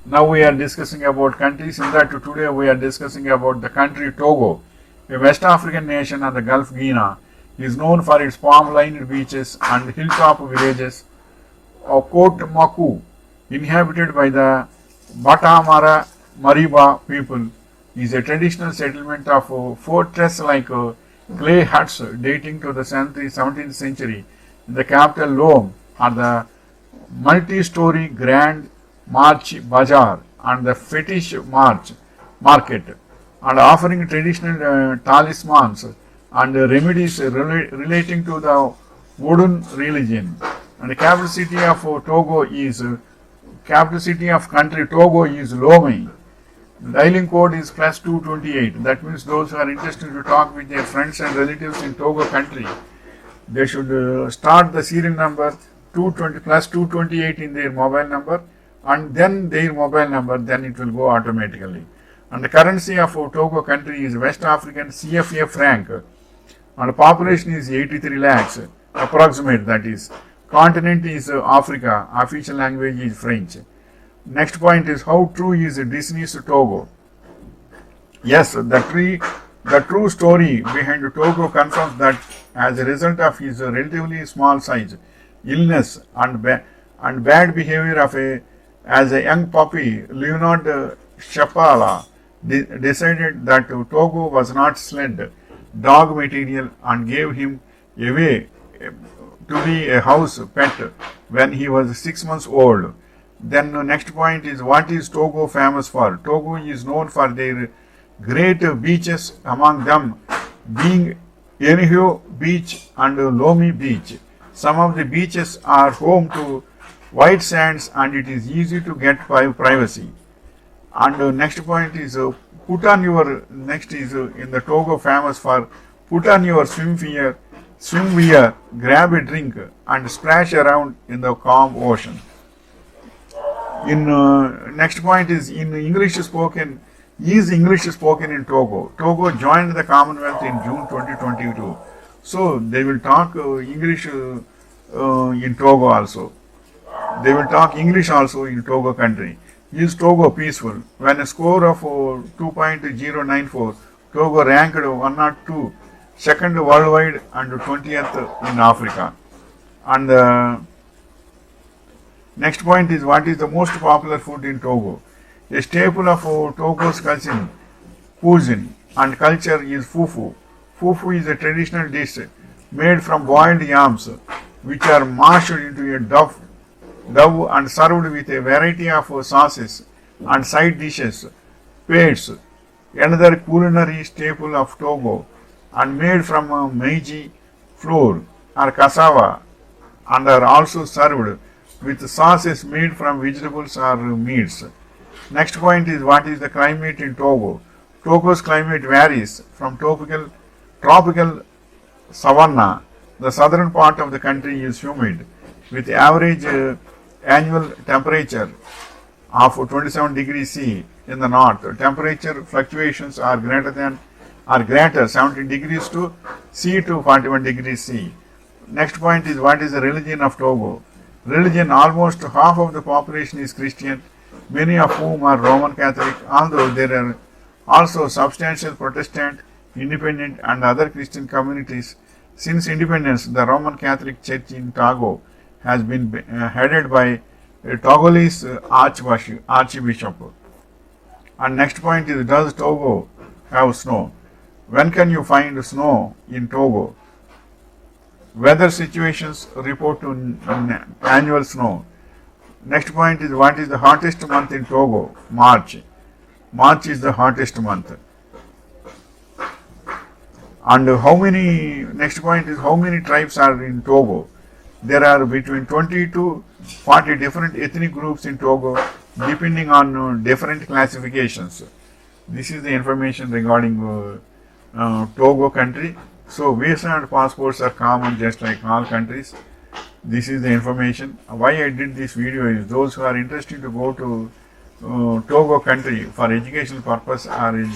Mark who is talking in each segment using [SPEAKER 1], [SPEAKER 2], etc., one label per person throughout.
[SPEAKER 1] Now we are discussing about countries. In that today we are discussing about the country Togo, a West African nation on the Gulf Guinea, is known for its palm-lined beaches and hilltop villages of Cote Maku, inhabited by the Batamara Mariba people, is a traditional settlement of fortress-like clay huts dating to the 17th century. In the capital Lome are the multi-story Grand March Bazaar and the Fetish Market, and offering traditional talismans and remedies relating to the wooden religion. And the capital city of capital city of country Togo is Lome. The dialing code is +228. That means those who are interested to talk with their friends and relatives in Togo country, they should start the serial number 220 +228 in their mobile number, and then their mobile number, then it will go automatically. And the currency of Togo country is West African CFA franc, and the population is 83 lakhs, approximate that is. Continent is Africa, official language is French. Next point is, how true is Disney's Togo? Yes, the true story behind Togo confirms that as a result of his relatively small size, illness and bad behavior as a young puppy, Leonard Chapala decided that Togo was not sled dog material and gave him away to be a house pet when he was 6 months old. Then next point is, what is Togo famous for? Togo is known for their great beaches, among them being Enihio Beach and Lomi Beach. Some of the beaches are home to white sands and it is easy to get privacy. And next point is, in the Togo famous for put on your swimwear, grab a drink and splash around in the calm ocean. Next point is, English spoken in Togo. Togo joined the Commonwealth in June 2022. So they will talk English in Togo also. They will talk English also in Togo country. Is Togo peaceful? When a score of 2.094, Togo ranked 102, second worldwide and 20th in Africa. And next point is, what is the most popular food in Togo? A staple of Togo's cuisine and culture is fufu. Fufu is a traditional dish made from boiled yams, which are mashed into a dough and served with a variety of sauces and side dishes. Pates, another culinary staple of Togo, and made from maize flour or cassava, and are also served with sauces made from vegetables or meats. Next point is, what is the climate in Togo? Togo's climate varies from tropical savanna. The southern part of the country is humid, with average annual temperature of 27 degrees C. In the north, temperature fluctuations are greater 17 degrees to C to 41 degrees C. Next point is, what is the religion of Togo? Religion, almost half of the population is Christian, many of whom are Roman Catholic, although there are also substantial Protestant, Independent and other Christian communities. Since independence, the Roman Catholic Church in Togo has been headed by a Togolese archbishop. And next point is, does Togo have snow? When can you find snow in Togo? Weather situations report to annual snow. Next point is, what is the hottest month in Togo? March. March is the hottest month. And next point is, how many tribes are in Togo? There are between 20 to 40 different ethnic groups in Togo, depending on different classifications. This is the information regarding Togo country. So visa and passports are common just like all countries. This is the information. Why I did this video is, those who are interested to go to Togo country for educational purpose or in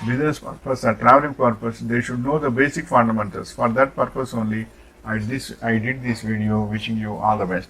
[SPEAKER 1] business purpose or traveling purpose, they should know the basic fundamentals. For that purpose only, I did this video. Wishing you all the best.